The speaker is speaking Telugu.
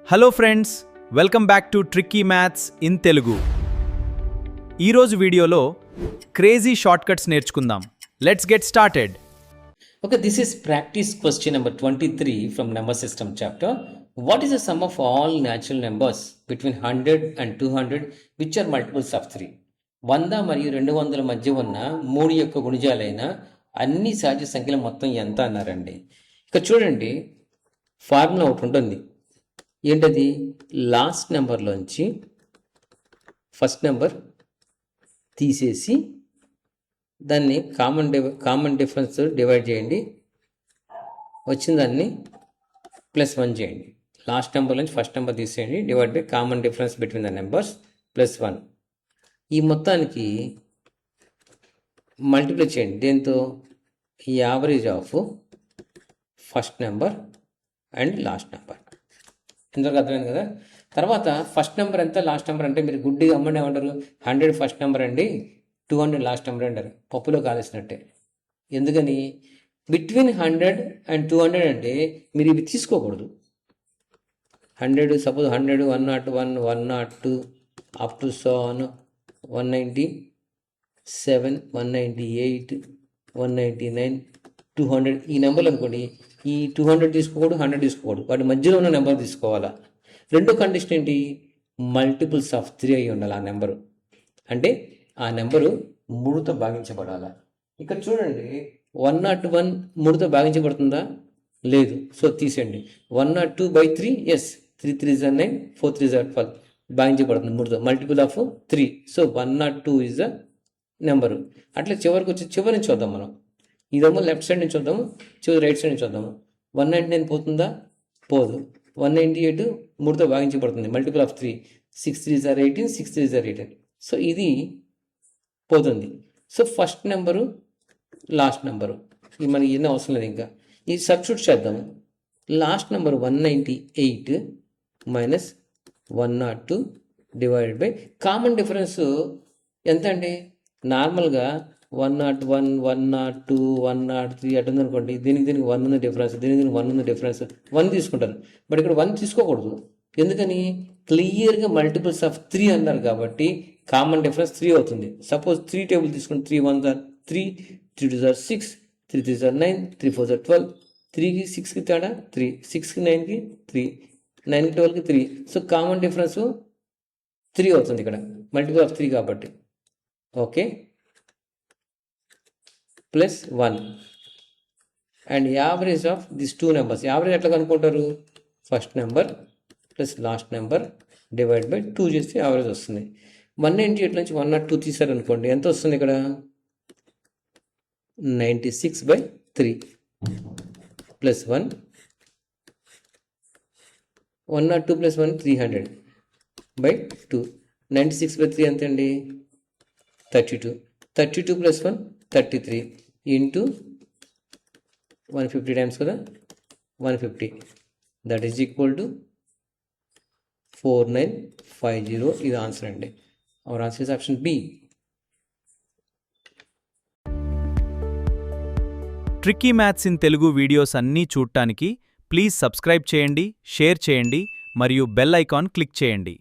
Hello friends, welcome back to tricky maths in Telugu. ఈరోజు వీడియోలో క్రేజీ షార్ట్కట్స్ నేర్చుకుందాం. Let's get started. Okay, this is practice question number 23 from number system chapter. What is the sum of all natural numbers between 100 and 200 which are multiples of 3? 100 మరియు 200 మధ్య ఉన్న 3 యొక్క గుణిజాలైన అన్ని సహజ సంఖ్యల మొత్తం ఎంత అన్నారండి. ఇక్కడ చూడండి, ఫార్ములా ఒకటి ఉంటుంది. ఏంటది? లాస్ట్ నెంబర్లోంచి ఫస్ట్ నెంబర్ తీసేసి దాన్ని కామన్ డిఫరెన్స్ డివైడ్ చేయండి, వచ్చిన దాన్ని +1 చేయండి. లాస్ట్ నెంబర్ నుంచి ఫస్ట్ నెంబర్ తీసేయండి, divide by common difference between the numbers +1. ఈ మొత్తానికి మల్టిప్లై చేయండి దేంతో? ఈ average of first number and last number. ఇంతవరకు అర్థమైంది కదా? తర్వాత ఫస్ట్ నెంబర్ ఎంత, లాస్ట్ నెంబర్ అంటే మీరు గుడ్డిగా అమ్మని ఏమంటారు? 100 ఫస్ట్ నెంబర్ అండి, 200 లాస్ట్ నెంబర్ అంటారు. పప్పులో కాలేసినట్టే. ఎందుకని? బిట్వీన్ 100 అండ్ 200 అంటే మీరు ఇవి తీసుకోకూడదు. 100 suppose 100, 101, 102 up to so on 197, 198, 199, 200 ఈ నెంబర్లు అనుకోండి. ఈ 200 తీసుకోకూడదు, 100 తీసుకోకూడదు, వాటి మధ్యలో ఉన్న నెంబర్ తీసుకోవాలా. రెండో కండిషన్ ఏంటి? మల్టిపుల్స్ ఆఫ్ 3 అయి ఉండాలి ఆ నెంబరు. అంటే ఆ నెంబరు 3తో భాగించబడాలా. ఇక్కడ చూడండి, 101 3తో భాగించబడుతుందా? లేదు. సో తీసేయండి. 102/3, ఎస్, 3 3 is 9, 4 3 is 12 భాగించబడుతుంది 3తో, multiple of 3. So 102 is the number. అట్లా చివరికి వచ్చి చివరి నుంచి చూద్దాం మనం. ఇదేమో లెఫ్ట్ సైడ్ నుంచి చూద్దాము, చివరి రైట్ సైడ్ నుంచి చూద్దాము. 199 పోతుందా? పోదు. 198 3తో భాగించబడుతుంది, multiple of 3. 6 3 are 18, 6 3 are 18. So ఇది పోతుంది. So first number, last number, ఇది మనకి ఏం అవసరం లేదు. ఇంకా ఈ సబ్స్టిట్యూట్ చేద్దాము. Last number 198 minus 102 divided by common difference ఎంత అండి? నార్మల్గా 101, 102, 103 అటు ఉందనుకోండి, దీనికి 1 ఉంది డిఫరెన్స్, దీనికి 1 ఉంది డిఫరెన్స్, 1 తీసుకుంటారు. బట్ ఇక్కడ 1 తీసుకోకూడదు. ఎందుకని? క్లియర్గా మల్టిపుల్స్ ఆఫ్ 3 అన్నారు కాబట్టి కామన్ డిఫరెన్స్ 3 అవుతుంది. సపోజ్ 3 టేబుల్ తీసుకుని 3 1s are 3, 3 2s are 6, 3 3s are 9, 3 4s are 12, 3కి 6కి తేడా 3, 6కి 9కి 3, 9కి 12కి 3. సో కామన్ డిఫరెన్స్ 3 అవుతుంది ఇక్కడ, మల్టిపుల్ ఆఫ్ 3 కాబట్టి. Okay, +1 and average of this 2 numbers. Average ఎట్లా కనుక్కుంటారు? First number plus last number divide by 2 చేస్తే యావరేజ్ వస్తుంది. 198 నుంచి 102 తీసారనుకోండి, ఎంత వస్తుంది ఇక్కడ? 96/3 +1, 102 + 1 300/2. 96/3 ఎంత అండి? 32. 32 + 1 33 ఇంటూ 150 టైమ్స్ కదా, 150. That is equal to 4950. ఇది ఆన్సర్ అండి. Our answer is option B. Tricky maths in Telugu videos అన్నీ చూడటానికి ప్లీజ్ సబ్స్క్రైబ్ చేయండి, షేర్ చేయండి మరియు బెల్ ఐకాన్ క్లిక్ చేయండి.